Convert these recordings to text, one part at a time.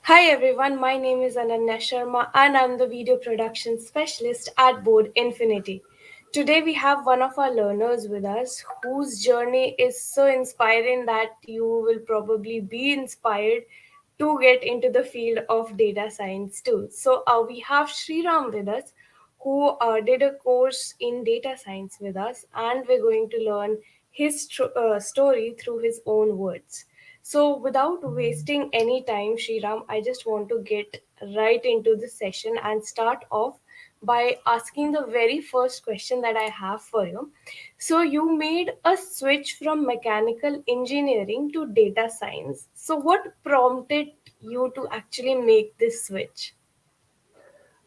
Hi everyone, my name is Ananya Sharma and I'm the video production specialist at Board Infinity. Today we have one of our learners with us whose journey is so inspiring that you will probably be inspired to get into the field of data science too. So we have Shreeram with us who did a course in data science with us, and we're going to learn his story through his own words. So, without wasting any time, Shriram, I just want to get right into the session and start off by asking the very first question that I have for you. So, you made a switch from mechanical engineering to data science. So, what prompted you to actually make this switch?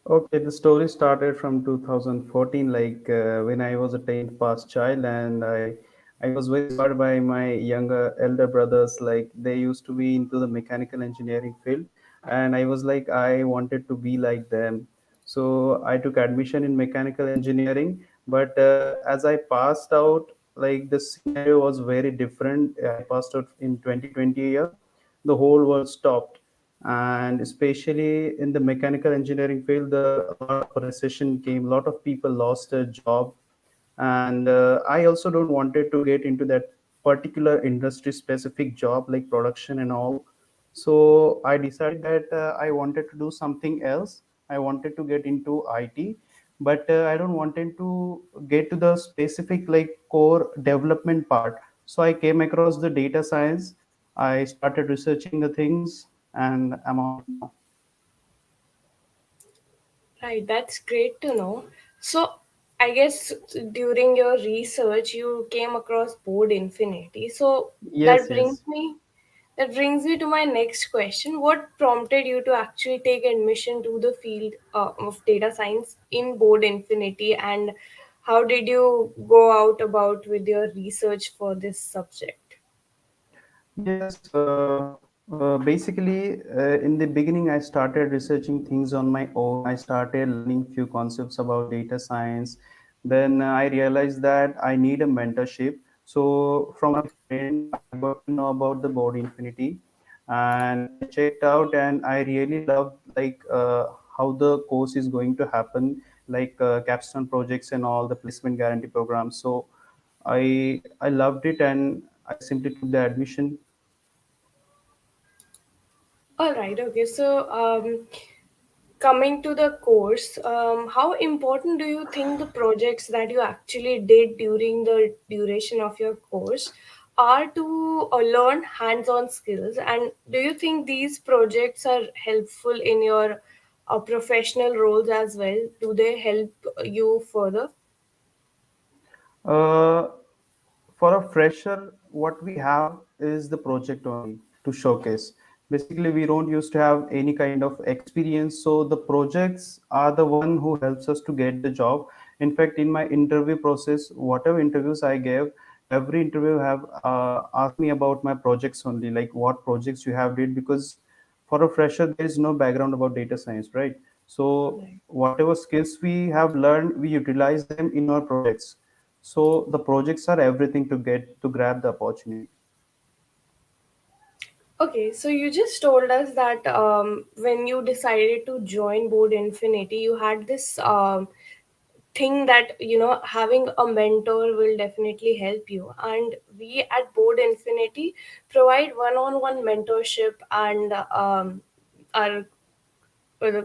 Okay, the story started from 2014, when I was a 10th pass child, and I was very inspired by my younger elder brothers. Like they used to be into the mechanical engineering field, and I was like I wanted to be like them. So I took admission in mechanical engineering, but as I passed out, like the scenario was very different. I passed out in 2020 year, the whole world stopped, and especially in the mechanical engineering field, a lot of recession came, a lot of people lost their job, and I also don't wanted to get into that particular industry specific job like production and all. So I decided that I wanted to do something else. I wanted to get into IT, but I don't wanted to get to the specific like core development part. So I came across the data science. I started researching the things, and I'm on it now. Right, that's great to know. So, I guess during your research, you came across Board Infinity. So Yes, that brings yes. me that brings me to my next question. What prompted you to actually take admission to the field of data science in Board Infinity, and how did you go out about with your research for this subject? Yes, basically, in the beginning, I started researching things on my own. I started learning few concepts about data science. Then I realized that I need a mentorship. So from my friend, I got to know about the Board Infinity, and I checked out, and I really loved how the course is going to happen, capstone projects and all the placement guarantee programs. So I loved it, and I simply took the admission. All right, okay. So, coming to the course, how important do you think the projects that you actually did during the duration of your course are to learn hands-on skills? And do you think these projects are helpful in your professional roles as well? Do they help you further? Uh, for a fresher, what we have is the project only to showcase. Basically, we don't used to have any kind of experience, so the projects are the one who helps us to get the job. In fact, in my interview process, whatever interviews I gave, every interview have asked me about my projects only, like what projects you have did, because for a fresher there is no background about data science, right? So whatever skills we have learned, we utilize them in our projects. So the projects are everything to get to grab the opportunity. Okay, so you just told us that when you decided to join Board Infinity, you had this thing that having a mentor will definitely help you, and we at Board Infinity provide one-on-one mentorship, and our uh,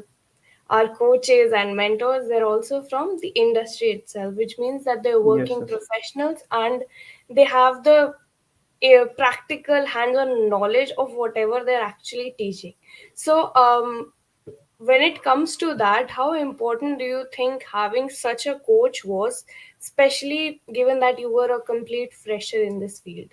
our coaches and mentors, they're also from the industry itself, which means that they're Yes, working yes. professionals and they have the practical hands-on knowledge of whatever they're actually teaching. So, when it comes to that, how important do you think having such a coach was, especially given that you were a complete fresher in this field?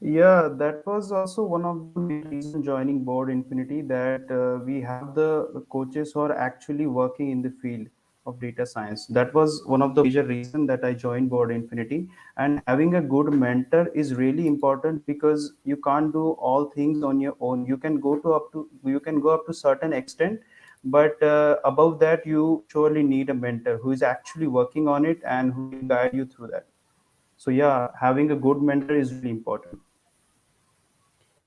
Yeah, that was also one of the main reason joining Board Infinity, that we have the coaches who are actually working in the field of data science. That was one of the major reason that I joined Board Infinity. And having a good mentor is really important, because you can't do all things on your own. You can go up to certain extent, but above that you surely need a mentor who is actually working on it and who will guide you through that. So yeah, having a good mentor is really important.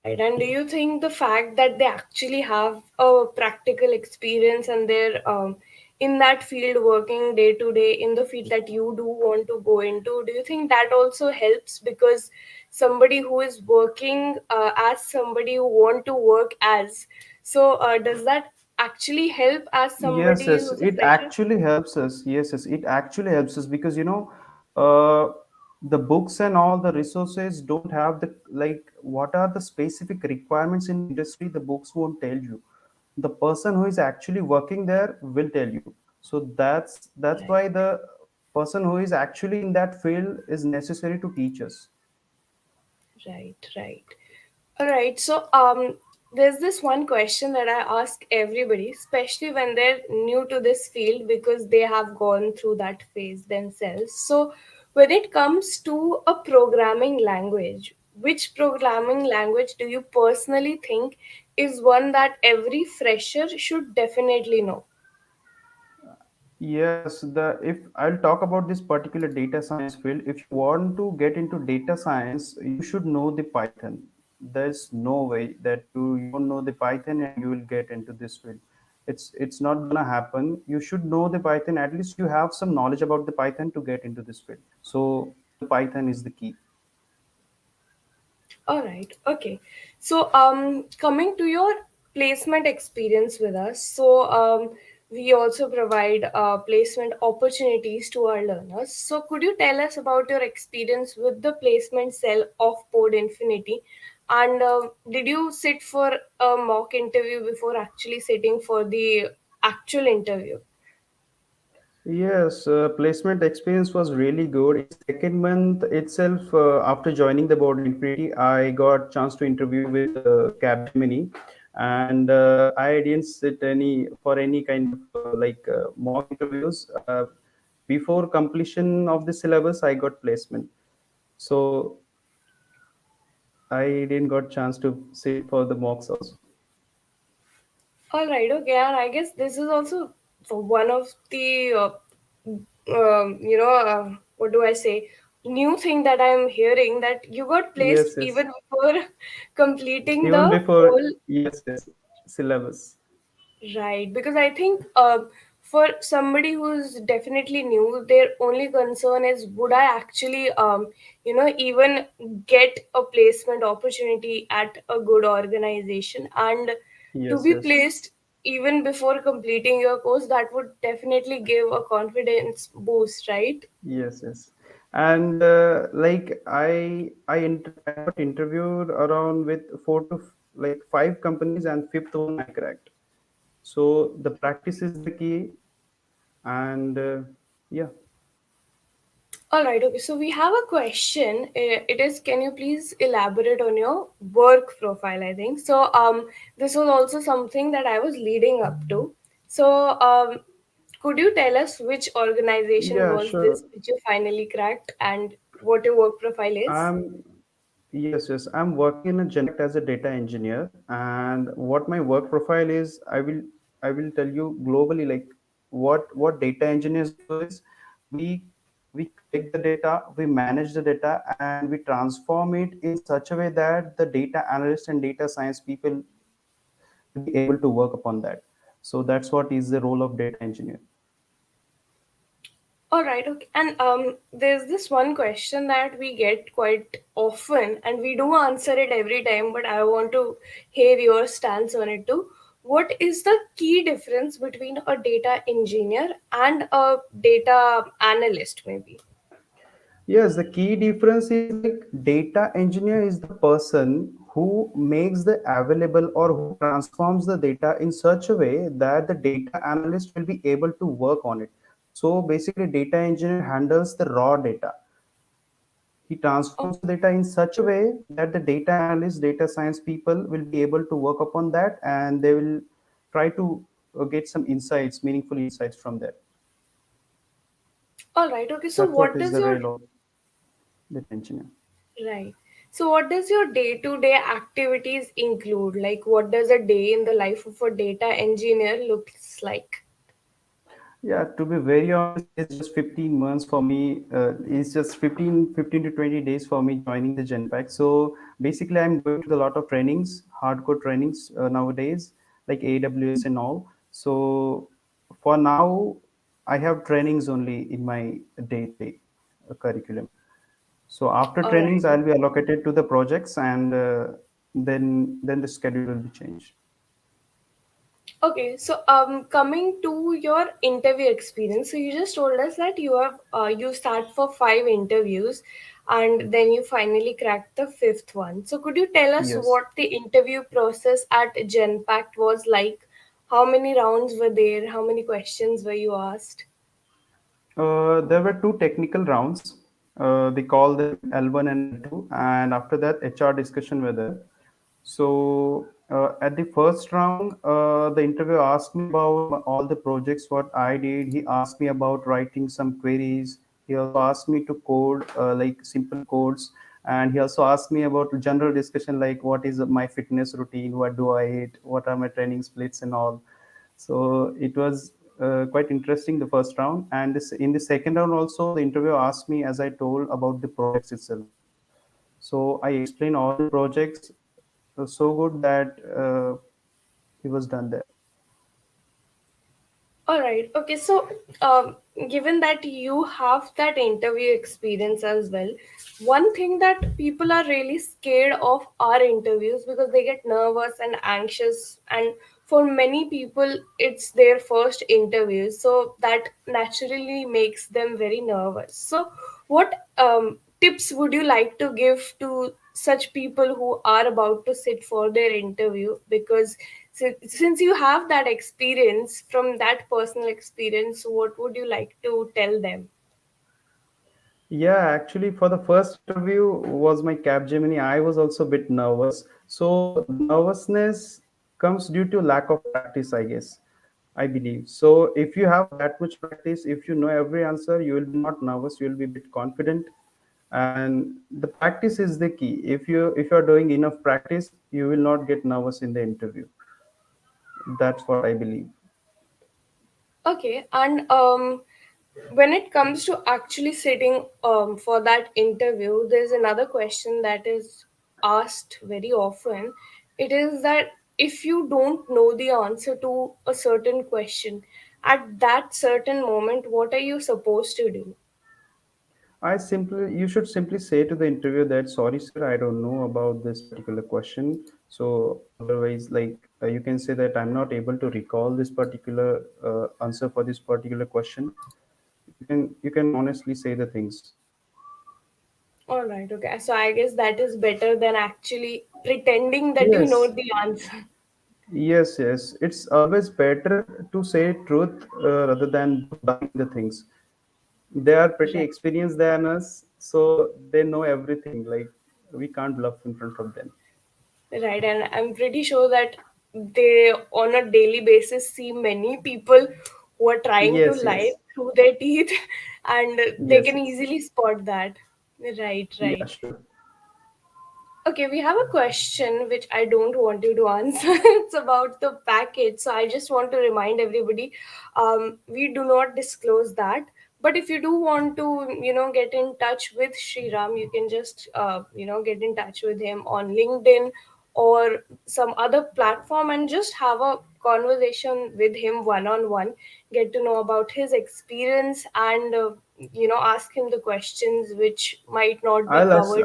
Right. And do you think the fact that they actually have a practical experience and they're in that field working day to day in the field that you do want to go into, do you think that also helps? Because somebody who is working as somebody who want to work as, so does that actually help as Yes, somebody yes, who's a it fresher? actually helps us. Yes, yes, it actually helps us because uh, the books and all the resources don't have the like what are the specific requirements in the industry. The books won't tell you. The person who is actually working there will tell you. So that's Right. why the person who is actually in that field is necessary to teach us. Right, right. All right. So, there's this one question that I ask everybody, especially when they're new to this field because they have gone through that phase themselves. So, when it comes to a programming language, which programming language do you personally think is one that every fresher should definitely know? Yes, the if I'll talk about this particular data science field, if you want to get into data science, you should know the Python. There's no way that you don't know the Python and you will get into this field. It's not gonna happen. You should know the Python. At least you have some knowledge about the Python to get into this field. So the Python is the key. All right. Okay. So, coming to your placement experience with us, so we also provide placement opportunities to our learners. So, could you tell us about your experience with the placement cell of Pod Infinity? And did you sit for a mock interview before actually sitting for the actual interview? Yes, placement experience was really good. In second month itself, after joining the board Infinity, I got chance to interview with Capgemini, and I didn't sit any for any kind of mock interviews. Before completion of the syllabus, I got placement. So I didn't got chance to sit for the mocks also. All right, okay, and I guess this is also one of the, what do I say, new thing that I'm hearing that you got placed Yes, yes. even before completing Even the before, whole. yes, yes, syllabus. Right, because I think for somebody who's definitely new, their only concern is would I actually, even get a placement opportunity at a good organization, and to Yes, be yes. placed even before completing your course, that would definitely give a confidence boost, right? Yes, yes. And like I got interviewed around with like five companies, and fifth one I cracked. So the practice is the key, and yeah. All right, okay. So we have a question. It is, can you please elaborate on your work profile? I think so. This was also something that I was leading up to. So, could you tell us which organization Yeah, was sure. this which you finally cracked and what your work profile is? I'm Yes, yes. I'm working in a Genpact as a data engineer, and what my work profile is, I will tell you globally. Like what data engineers do is we we collect the data, we manage the data, and we transform it in such a way that the data analyst and data science people will be able to work upon that. So that's what is the role of data engineer. All right, okay. And there's this one question that we get quite often, and we do answer it every time, but I want to hear your stance on it too. What is the key difference between a data engineer and a data analyst, maybe? Yes, the key difference is like data engineer is the person who makes the available or who transforms the data in such a way that the data analyst will be able to work on it. So basically, data engineer handles the raw data. He Oh, transforms the data in such a way that the data analyst, data science people will be able to work upon that, and they will try to get some insights, meaningful insights from there. all right, okay. So That's what what is does the your role of data engineer. right? So what does your day-to-day activities include? Like, what does a day in the life of a data engineer looks like? Yeah, to be very honest, it's just 15 months for me. It's just 15 to 20 days for me joining the Genpact. So Basically, I'm going to the lot of trainings, hardcore trainings nowadays, like AWS and all. So for now, I have trainings only in my day-to-day curriculum. So after All right. trainings, I'll be allocated to the projects, and then the schedule will be changed. Okay, so coming to your interview experience, so you just told us that you sat for 5 interviews, and then you finally cracked the fifth one. So could you tell us Yes. what the interview process at Genpact was like? How many rounds were there? How many questions were you asked? There were two technical rounds. They call them L1 and L2, and after that, HR discussion were there. So at the first round, the interviewer asked me about all the projects what I did. He asked me about writing some queries. He also asked me to code like simple codes, and he also asked me about general discussion like what is my fitness routine, what do I eat, what are my training splits and all. So it was quite interesting the first round, and in the second round also the interviewer asked me, as I told, about the projects itself. So I explained all the projects so good that he was done there. All right. Okay. So, given that you have that interview experience as well, one thing that people are really scared of are interviews because they get nervous and anxious. And for many people, it's their first interview. So, that naturally makes them very nervous. So, what tips would you like to give to such people who are about to sit for their interview? Because since you have that experience from that personal experience, what would you like to tell them? Yeah, actually, for the first interview was my Capgemini. I was also a bit nervous. So the nervousness comes due to lack of practice, I guess. I believe. So if you have that much practice, if you know every answer, you will be not nervous. You will be a bit confident, and the practice is the key. If you are doing enough practice, you will not get nervous in the interview. That's what I believe. Okay, and when it comes to actually sitting for that interview, there's another question that is asked very often. It is that if you don't know the answer to a certain question at that certain moment, what are you supposed to do? You should simply say to the interviewer that, sorry, sir, I don't know about this particular question. So otherwise, like you can say that I'm not able to recall this particular answer for this particular question. You can honestly say the things. All right, okay. So I guess that is better than actually pretending that you know Yes, the answer. yes. It's always better to say truth rather than bluffing the things. They are pretty Right. experienced than us, so they know everything. Like we can't bluff in front of them. Right, and I'm pretty sure that they, on a daily basis, see many people who are trying to lie Yes. through their teeth, and they Yes, can yes. easily spot that. Right, Yeah, right. sure. Okay, we have a question which I don't want you to answer. It's about the package. So I just want to remind everybody, we do not disclose that. But if you do want to, get in touch with Shriram, you can just, get in touch with him on LinkedIn or some other platform and just have a conversation with him one on one. Get to know about his experience and, ask him the questions which might not be covered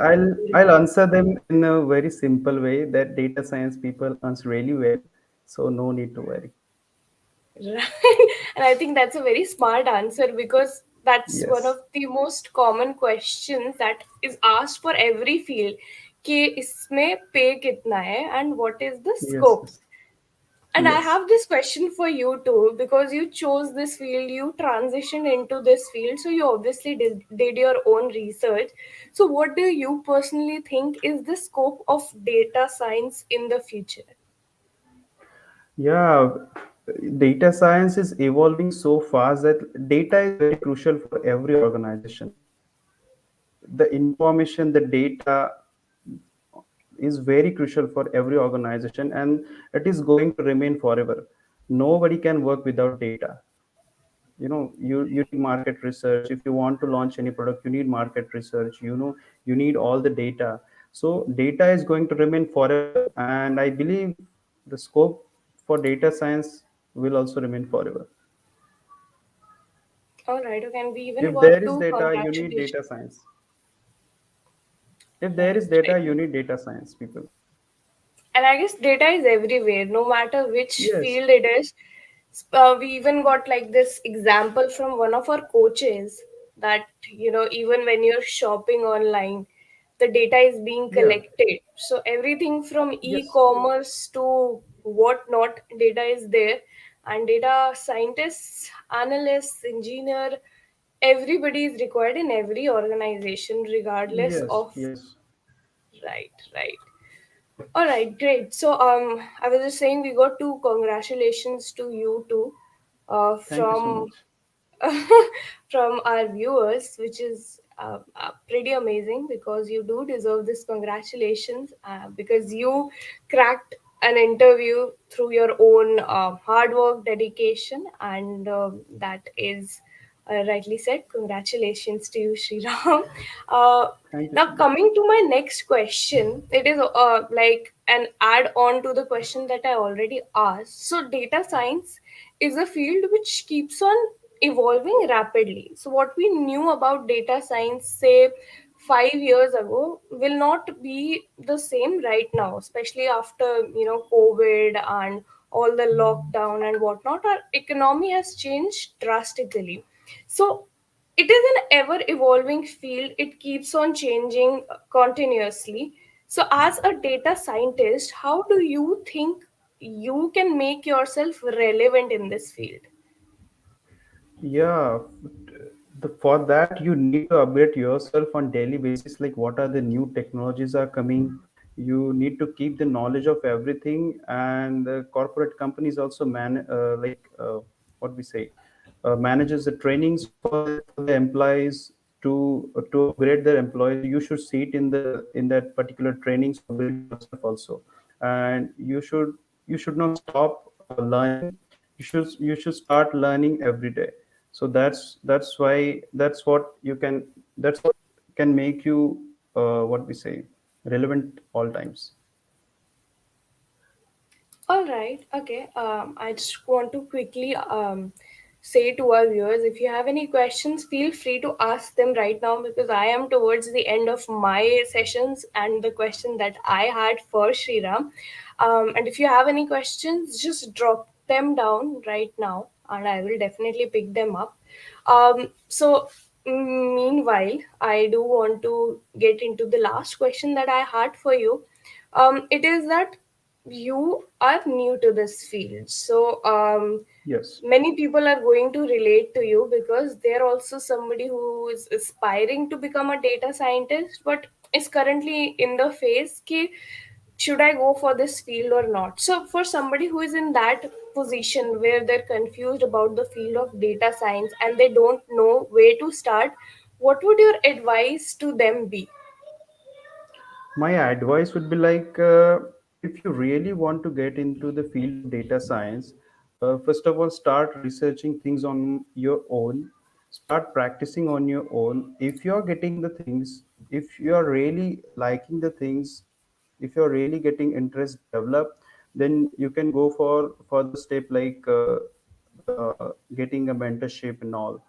I'll answer them in a very simple way that data science people answer really well, so no need to worry. Right. And I think that's a very smart answer because that's one of Yes, the most common questions that is asked for every field. कि इसमें पे कितना है and what is the yes, scope? yes, And I yes. have this question for you too because you chose this field, you transitioned into this field, so you obviously did your own research. So, what do you personally think is the scope of data science in the future? Yeah, data science is evolving so fast that data is very crucial for every organization. The information, the data is very crucial for every organization, and it is going to remain forever. Nobody can work without data. You need market research. If you want to launch any product, you need market research. You need all the data. So data is going to remain forever, and I believe the scope for data science will also remain forever. All right, okay, and we even If there got is two data, you need congratulations. data science. If there Right, is data, right. you need data science people. And I guess data is everywhere, no matter which Yes. field it is. We even got like this example from one of our coaches that, even when you're shopping online, the data is being Yeah. collected. So everything from Yes. e-commerce to whatnot, data is there. And data scientists, analysts, engineer, everybody is required in every organization, regardless Yes. of. Yes. Right, right. All right, great. So, I was just saying we got two congratulations to you too, Thank you so from much. from our viewers, which is pretty amazing because you do deserve this congratulations because you cracked an interview through your own hard work, dedication, and that is rightly said. Congratulations to you, Shreeram. Uh, Thank you Now, so much. coming to my next question, it is like an add on to the question that I already asked. So, data science is a field which keeps on evolving rapidly. So, what we knew about data science, say, 5 years ago, will not be the same right now, especially after COVID and all the lockdown and whatnot. Our economy has changed drastically. So it is an ever evolving field, it keeps on changing continuously. So as a data scientist, how do you think you can make yourself relevant in this field? Yeah, for that you need to upgrade yourself on daily basis. Like what are the new technologies are coming? You need to keep the knowledge of everything, and the corporate companies also what we say manages the trainings for the employees to upgrade their employees. You should see it in that particular trainings to upgrade yourself also, and you should not stop learning. You should start learning every day. So that's why that's what can make you what we say relevant all times. All right. Okay. I just want to quickly say to our viewers, if you have any questions, feel free to ask them right now because I am towards the end of my sessions and the question that I had for Shriram. And if you have any questions, just drop them down right now and I will definitely pick them up. So, meanwhile, I do want to get into the last question that I had for you. It is that you are new to this field. So, Yes. many people are going to relate to you because they're also somebody who is aspiring to become a data scientist, but is currently in the phase ki, should I go for this field or not? So, for somebody who is in that position where they're confused about the field of data science and they don't know where to start, what would your advice to them be? My advice would be like, if you really want to get into the field of data science, first of all, start researching things on your own. Start practicing on your own. If you're getting the things, if you're really liking the things, if you're really getting interest develop, then you can go for further step like getting a mentorship and all.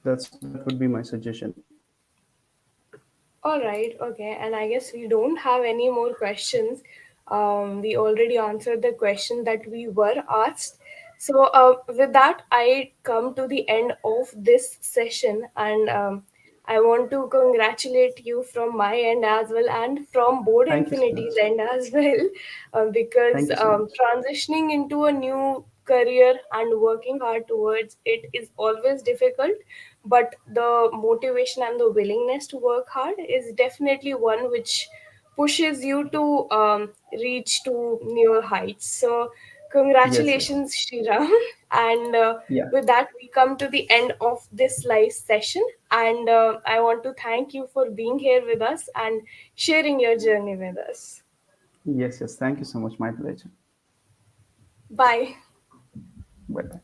That would be my suggestion. All right, okay. And I guess we don't have any more questions. We already answered the question that we were asked. So, with that, I come to the end of this session, and I want to congratulate you from my end as well, and from Board Thank you so much. Infinity's end as well, because Thank you so much. transitioning into a new career and working hard towards it is always difficult, but the motivation and the willingness to work hard is definitely one which pushes you to reach to newer heights. So Yes, yes. congratulations, Shriram. And Yeah. with that, we come to the end of this live session, and I want to thank you for being here with us and sharing your journey with us. Yes, yes. Thank you so much. My pleasure. Bye. Bye bye.